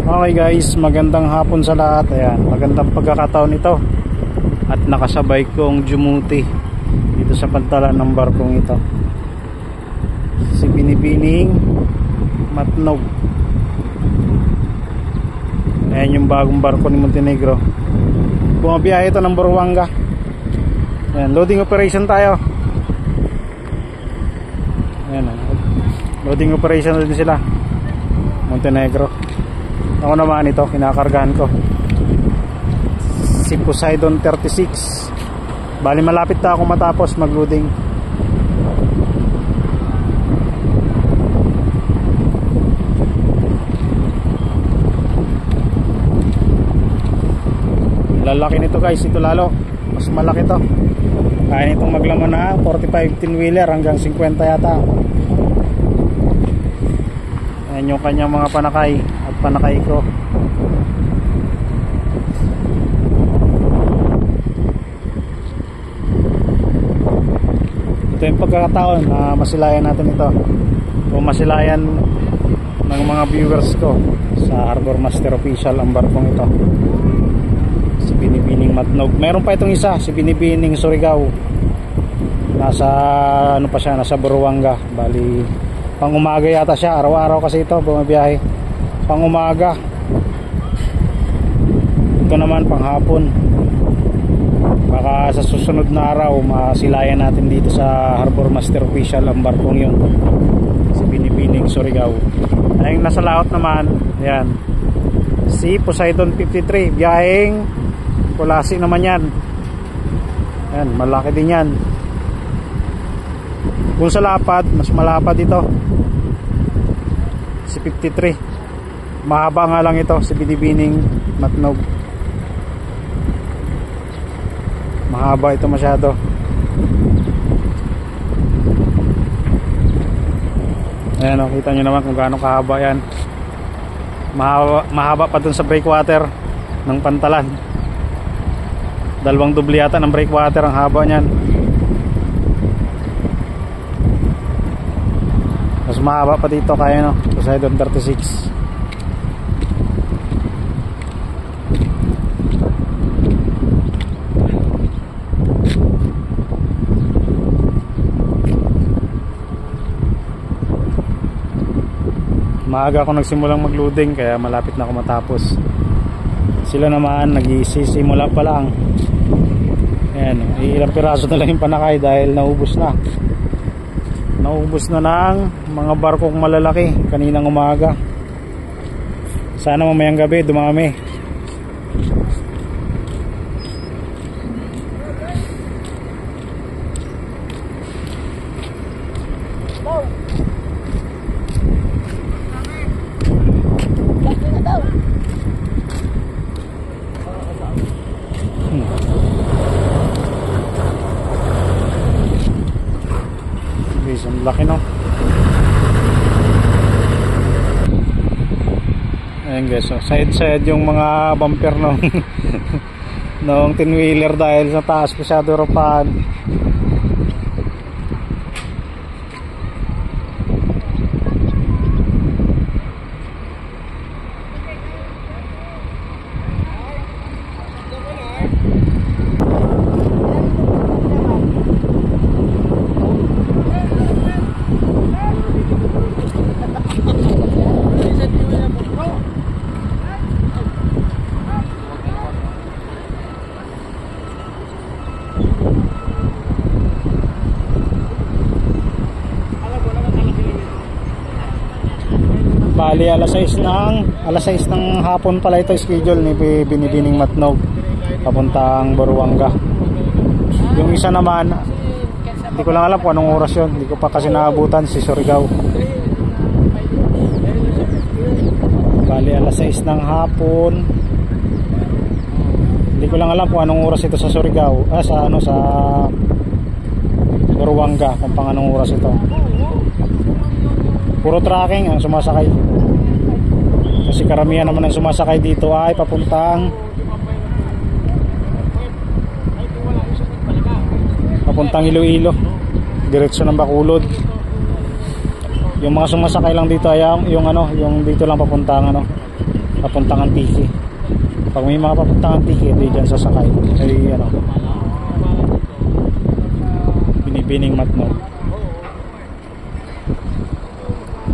Okay guys, magandang hapon sa lahat. Ayan, magandang pagkakataon ito. At nakasabay kong jumuti dito sa pantalan ng barkong ito. Si Binibining Matnog. Ayan yung bagong barko ni Montenegro. Bumabiyahe ito ng Buruanga. Ayan, loading operation tayo. Ayan, loading operation din sila Montenegro. Ako naman ito, kinakargahan ko si Poseidon 36. Bali malapit na ako matapos mag-loading. Lalaki nito guys, ito lalo mas malaki to. Kaya nitong maglaman na 45 10 wheeler hanggang 50 yata. Ayan yung kanyang mga panakay at panakay ko. Ito yung pagkakataon na masilayan natin ito o masilayan ng mga viewers ko sa Harbor Master Official ang barkong ito, si Binibining Matnog. Meron pa itong isa, si Binibining Surigao. Nasa ano pa siya, nasa Buruanga. Bali pang umaga yata siya, araw-araw kasi ito bumabiyahe pang umaga. Ito naman pang hapon. Baka sa susunod na araw masilayan natin dito sa Harbor Master Official ang barkong yun, si Binibining Surigao. Ayun nasa laot naman, ayan, si Poseidon 53, biyaheng Kulasi naman yan. Ayan, malaki din yan. Kung sa lapad, mas malapad ito si 53. Mahaba nga lang ito, si Binibining Matnog. Mahaba ito masyado. Ayan o, kita nyo naman kung gaano kahaba yan. Mahaba pa dun sa breakwater ng pantalan. Dalawang doble yata ng breakwater ang haba niyan. Mas mahaba pa dito kaya no, Poseidon 36. Maaga ako nagsimulang mag-loading kaya malapit na ako matapos. Sila naman nagsisimula pa lang. Ayan, ilang piraso na lang yung panakay dahil naubos na. Naubos na ng mga barkong malalaki kaninang umaga. Sana mamayang gabi dumami. Ang laki no. Ayan guys, so side yung mga bumper nung nung 10 wheeler dahil sa taas masyado ropahan. Bali alas 6 ng hapon pala ito schedule ni Binibining Matnog papuntang Buruanga. Yung isa naman hindi ko lang alam kung anong oras yun, hindi ko pa kasi naabutan, si Surigao. Bali alas 6 ng hapon, hindi ko lang alam kung anong oras ito sa Surigao, sa Buruanga, kung pang anong oras ito. Puro tracking ang sumasakay kasi karamihan naman ang sumasakay dito ay papuntang Iloilo, diretso ng Bacolod. Yung mga sumasakay lang dito ay yung dito lang papuntang papuntang Antique. Pag may mga papuntang Antique, hindi dyan sasakay. Ay ano, Binibining Matnog.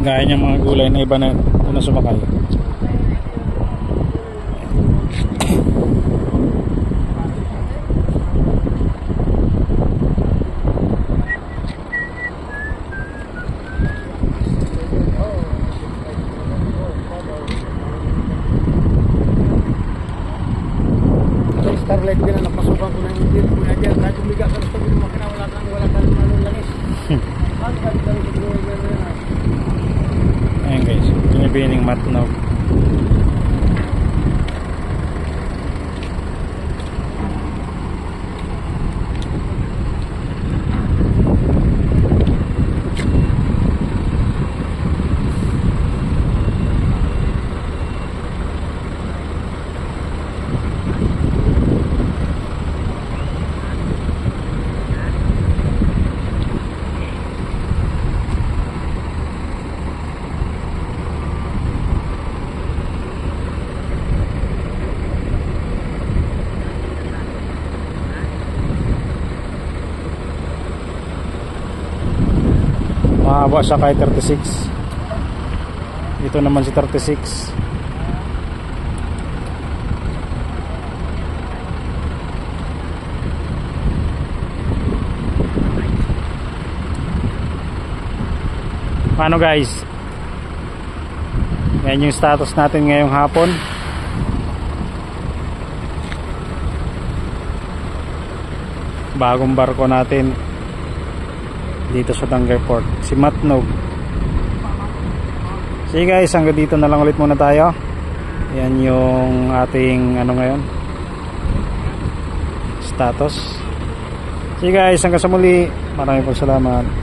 Gaya niyang mga gulay na iba na sumakay. Starlight din na napasukan ko ng hindi ko na dyan. Kahit umiga ka gusto ko yung makina, wala kang manong langis. Ayan guys, Binibining Matnog. Mahaba siya kay 36. Ito naman si 36. Paano guys? Yan yung status natin ngayong hapon. Bagong barko natin dito sa Tangier Port, si Matnog. Sige guys, hanggang dito na lang ulit muna tayo. Yan yung ating ano ngayon, status. Sige guys, hanggang sa muli. Maraming salamat.